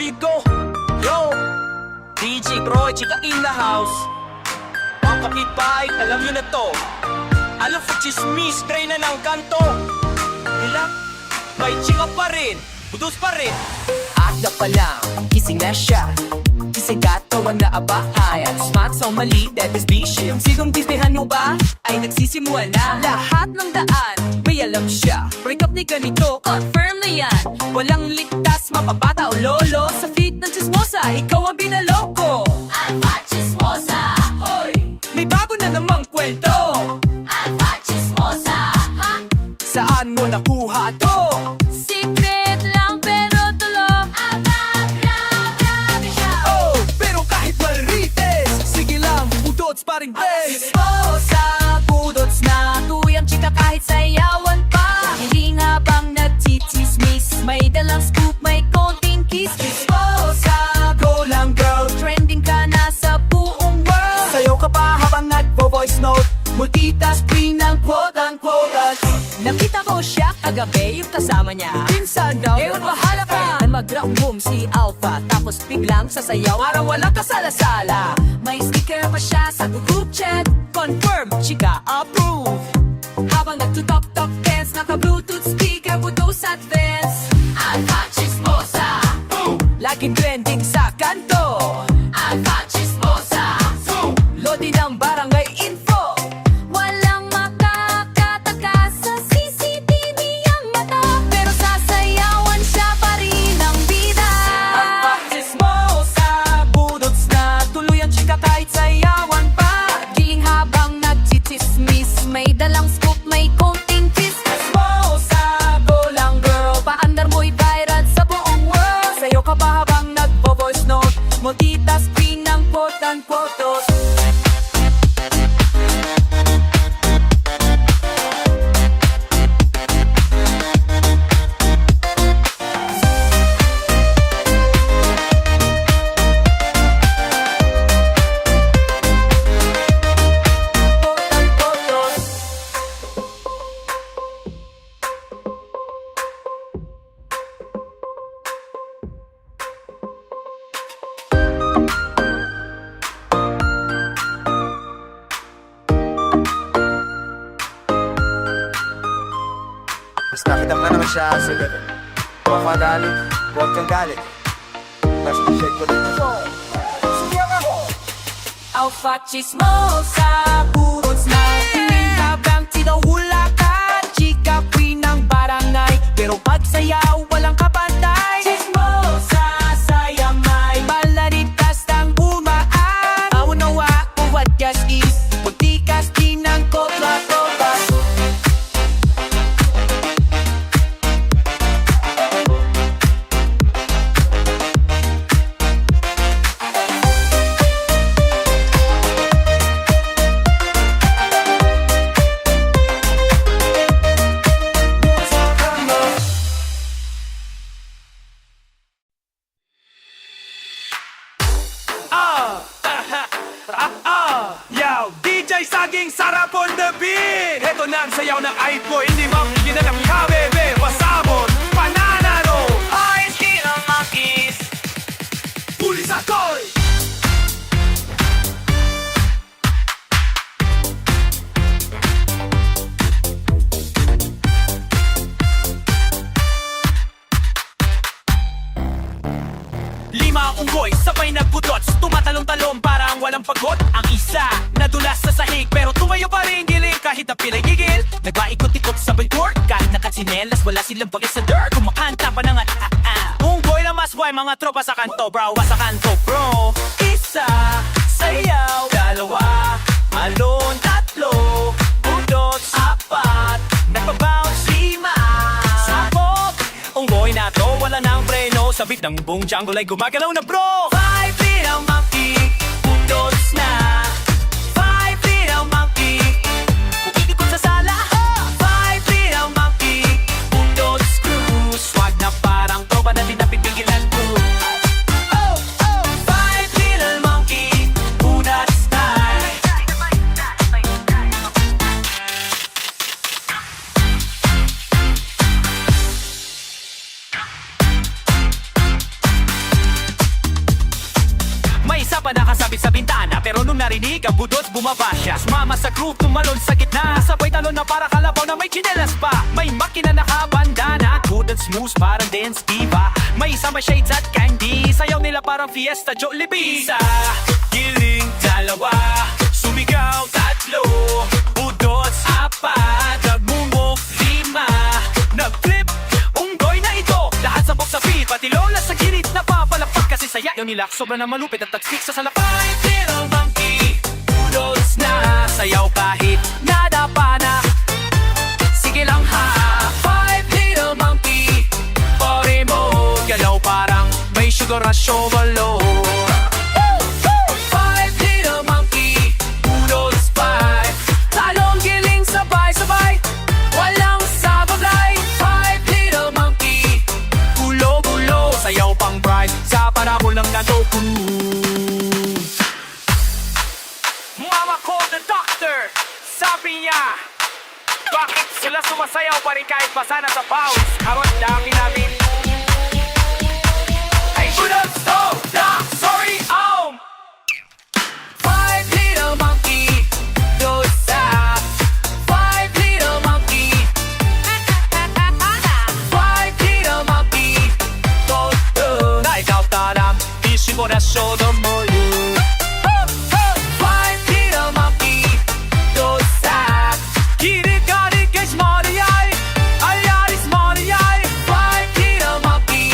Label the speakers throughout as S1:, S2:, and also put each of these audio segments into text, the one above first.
S1: you go. Yo, DJ Troy, chika in the house. Mga kapitbahay, alam nyo na to. Alam for chismis, try na ng kanto. Nila, may chika pa rin, budos pa rin.
S2: Aga pa lang, gising na siya. Kasi katawan na abahayan. Smart sa mali, that is bisyo. Yung sigong disnehan mo ba, ay nagsisimula na. Lahat ng daan, may alam siya. Break up ni ganito, confirm na yan. Walang ligtas, mapabata o lolo. Sa feed ng Chismosa, ikaw ang binaloko. Alpha Chismosa, hoy! May bago na namang kwento. Alpha Chismosa, ha? Saan mo nakuha to? Secret lang pero tulo. Alpha, grabe siya. Oh, pero kahit marites, sige lang, budots pa rin bes. Chismosa, budots na tuyang chika kahit sayawan pa. Hindi nga bang nagchichismis, may dalang scoop, may konting kiss. Chismosa, go lang girl, trending ka na sa buong world. Sayo ka pa habang nagpo-voice note, multitasking ng quote-unquote. Nakita ko siya kagabi, yung kasama niya pinsan daw, ewan mahala pa. Mag-round boom si Alpha, tapos biglang sasayaw, araw walang kasala-sala. May sticker pa siya sa group chat, confirm, chika approve. Habang nagtutok-tok dance, naka-bluetooth speaker, Budots Dance. Alpha Chismosa, boom! Laging trending sa kanto. Alpha Chismosa, boom! Lodi ng barangay info. Walang makakataka sa CCTV ang mata, pero sasayawan siya pa rin ang bida. Alpha Chismosa, budots na tuloy ang chika kahit sayawan pa. Giling habang nagchichismis, may dalang scoop, may konting kiss. Chismosa, go lang girl, paandar mo'y viral sa buong world. Sayo ka pa habang nagpo-voice note, multitasking ng quote-unquote.
S3: Mas nakita mo na naman siya sa gabi. Huwag madali, huwag kang galit. Mas shake ko dito. Sumiyak ako!
S2: Alpha Chismosa, budots na tuwing habang tinahula ka. Chika queen ng barangay, pero pag sayaw walang kapantay. Chismosa, saya may balaritas ng bumaan. Aunawa kung what gas is, puntikas din ng kotla-kotla.
S1: Yo, DJ Saging Sarap on the beat. Heto na ang sayaw ng iPhone, hindi mo ginanap ka bebe. Pasabot, pananalo, ayos kinang makis. Pulis ako'y lima unggoy, sabay nagbudots, tumatalong-talong parang walang pagod. Ang isa, nadulas sa sahig, pero tumayo pa rin giling kahit na pilay gigil. Nagbaikot-ikot sa court, kahit nakatsinelas, wala silang bagay sa dirt. Kumakanta pa ng unggoy na masway, mga tropa sa kanto, bro, sa kanto, bro. Isa, sayaw, dalawa, alon, tatlo, budots, apat, nagbabounce, lima, sabog. Unggoy na to, wala nang preno, sabit ng buong jungle ay gumagalaw na bro. 5 little monkey, budots na. 5 little monkey, pumikikot sa sala. 5 little monkey, budots crew. Swag na parang tropa natin na pipigilan ko. Oh, oh, 5 little monkey, budots style. pa nakasabit sa bintana, pero nung narinig ang budots bumaba siya. Sumama sa group, tumalon sa gitna, sabay talon na para kalabaw na may chinelas pa. May makina nakabandana, good and smooth parang dance diva. May isama shades at candy, sayaw nila parang fiesta, Jollibee. Isa, giling, dalawa, sumigaw, tatlo, budots, apat, nagmumok, lima, nag-flip, unggoy na ito, lahat sabog sa beat, pati lola sa gilid napapalakpak kasi sayaw nila sobra na malupit at tagsik sa salapay. Five little monkey, budots na sayaw kahit nadapa na, sige lang ha. Five little monkey, pare mo, galaw parang may sugar na overload. Five little monkey, budots five, talong giling sabay-sabay, walang sabablay. Five little monkey, gulo-gulo, sayaw pang bright, sa parabol ng nadoku. Mama called the doctor, sabi niya, bakit sila sumasayaw pa rin kahit basa na sa bounce? Karot dami namin. Ay, budots, oh, nah, sorry, Five little monkey, dosa. Five little monkey. Five little monkey, todo. Na ikaw taram, isip mo na sodo mo yun. Five little monkey, dosa. Kiri-kari kay smarty-eye, ay-ari smarty-eye. Five little monkey,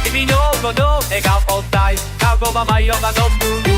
S1: ibinogono, ikaw all time, kago mamayong ang bulu.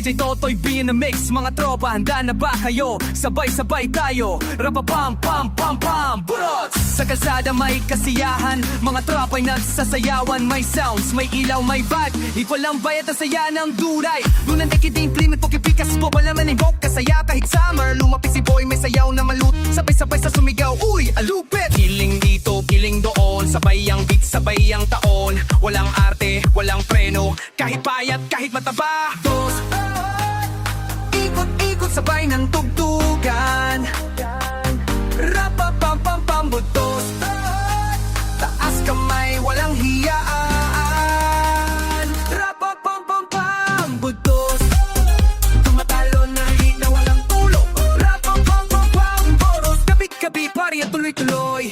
S1: DJ Totoy B in the mix, mga tropa, handa na ba kayo? Sabay-sabay tayo, rapapam-pam-pam-pam, budots! Sa kalsada may kasiyahan, mga tropa'y nagsasayawan. May sounds, may ilaw, may vibe, equal ang bayat ang saya ng duray. Lunan ekidin, plimit, pokipikas, bobala manibok, kasaya kahit summer. Lumapit si boy, may sayaw na malut, sabay-sabay sa sumigaw, uy, alupit! Kiling dito, kiling doon, sabay ang beat, sabay ang taon. Walang arte, walang preno, kahit payat, kahit mataba. Dos, ikot-ikot sabay ng tugtugan, rapapam-pam-pam, budots, taas kamay, walang hiyaan. Rapapam-pam-pam, budots, tumatalon na hit na walang tulog. Rapapam-pam-pam, budots, kabit-kabit, pari at tuloy-tuloy.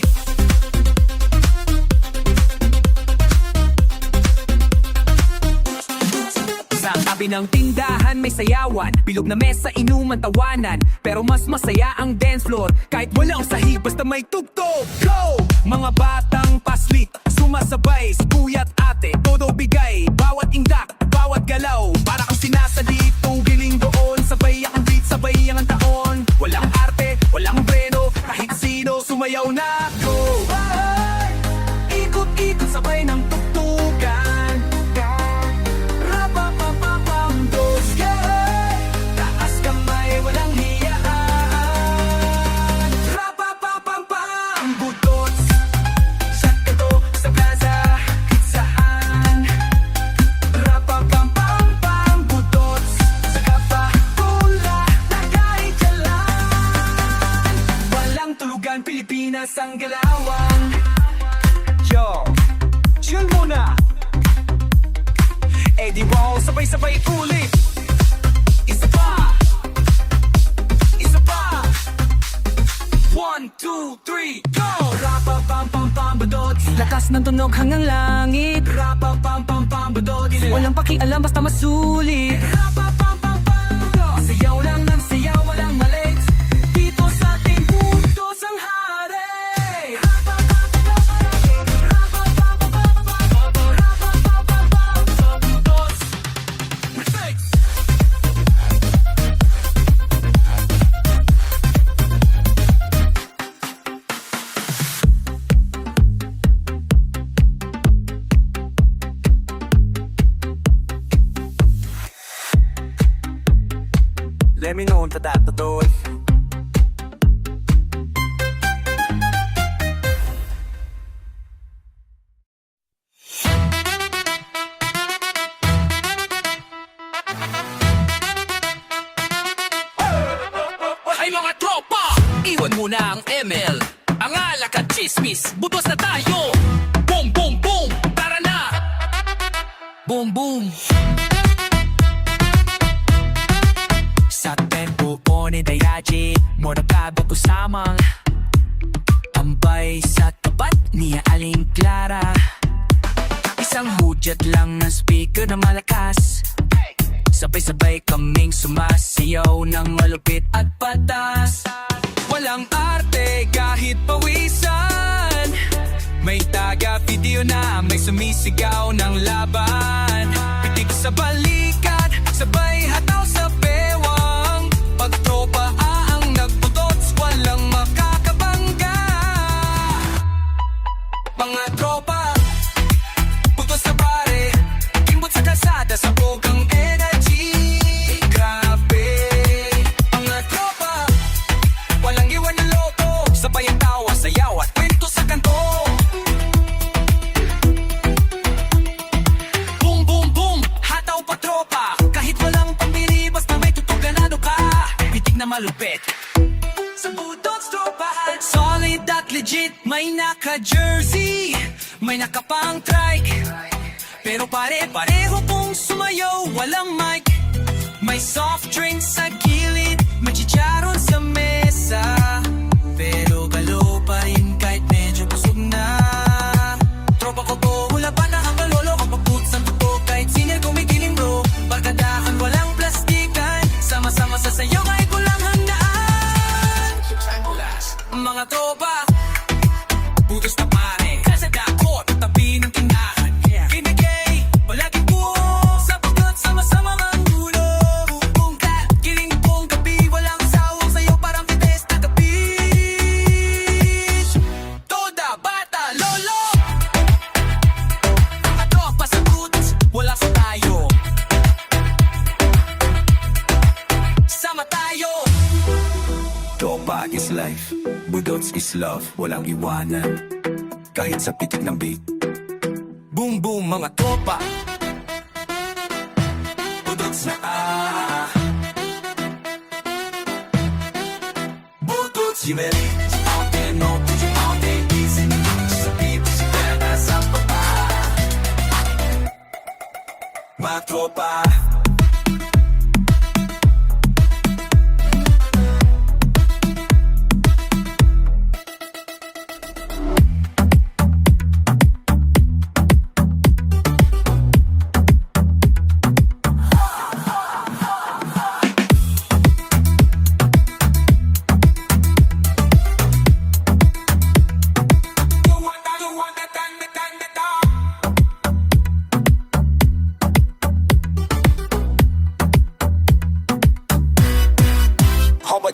S1: Sa tabi ng tindahan may sayawan, bilog na mesa, inuman, tawanan. Pero mas masaya ang dance floor, kahit walang sahig, basta may tugtog. Go! Mga batang paslit, sumasabay, si kuya't ate, todo bigay. Bawat indak, bawat galaw, para kang sinasalit, giling doon. Sabay ang beat, sabay ang taon. Walang arte, walang preno, kahit sino sumayaw na. Go! Ikot-ikot sabay ng tugtugan, rapapapapam, dos, taas kamay, walang hiyaan. Rapapapapam, budots, sa kato, sa plaza, kitsahan. Rapapapampam, budots, sa kapa, pula, na kahit jalan. Walang tulugan, Pilipinas ang galawang. Yo, chill muna. Eddie Wall, sabay-sabay ulit. Isa pa, isa pa. 1, 2, 3, go! Rapapam-pam-pam, budots, lakas ng tunog hanggang langit. Rapapam-pam-pam, budots, walang pakialam basta masulit. Rapapam-pam-pam, sayaw lang ng sayaw, walang malit. Dito sa ating budots ang hari. Let me know if that's the door. Mga lakad chismis, budos na tayo. Boom, boom, boom, tara na.
S2: Boom boom. Sa tempo ni Dayaji mo nagkabakusamang tambay sa tapat niya Aling Clara. Isang hudyat lang ng speaker na malakas, sabay-sabay kaming sumasayaw ng malupit at patas. Walang arte kahit pawisan, may taga-video na may sumisigaw ng laban. Pitik sa balikat, sabay hataw sa bewang. Pagtropa ang nagbudots, walang makakabangga. Mga tropa, butos na pare, kimbot sa kalsada, sabog ang energy. Grabe, mga tropa, walang iwan ng loko, sabay ang tawa, sayaw at kwento sa kanto. Boom, boom, boom, hataw pa tropa, kahit walang pambili, basta may tutuganado ka. Pitik na malupit sa Budots tropahan, solid at legit. May naka-jersey, may nakapang trike, pero pare-pareho pong sumayaw, walang mic. May soft drinks sa gilid, may chicharon sa mesa, pero galo pa rin kahit medyo busog na. Tropa ko to, wala pa na ang malolo, ang pagputs ang tuto, kahit senior kumikiling bro. Barkadahan, walang plastikan, sama-sama sa sayaw kahit walang handaan. Mga tropa, butos na pare, kasi dako, tabi ng tindahan. Kinigay, palagi po sa pagkat sama-sama ang gulo. Kung kiling pong gabi, walang sawang sayo, parang kites na kapis. Toda, bata, lolo, mga tropa sa butos, wala sa tayo. Sama tayo.
S4: Tropa is life, Budots is love, walang iwanan, kahit sa pitik ng beat.
S2: Boom boom mga tropa,
S4: Budots na Budots you ready? Out there, no, put you out there, easy. Sa people, si Pera sa papa. Mga tropa,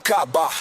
S3: Kaba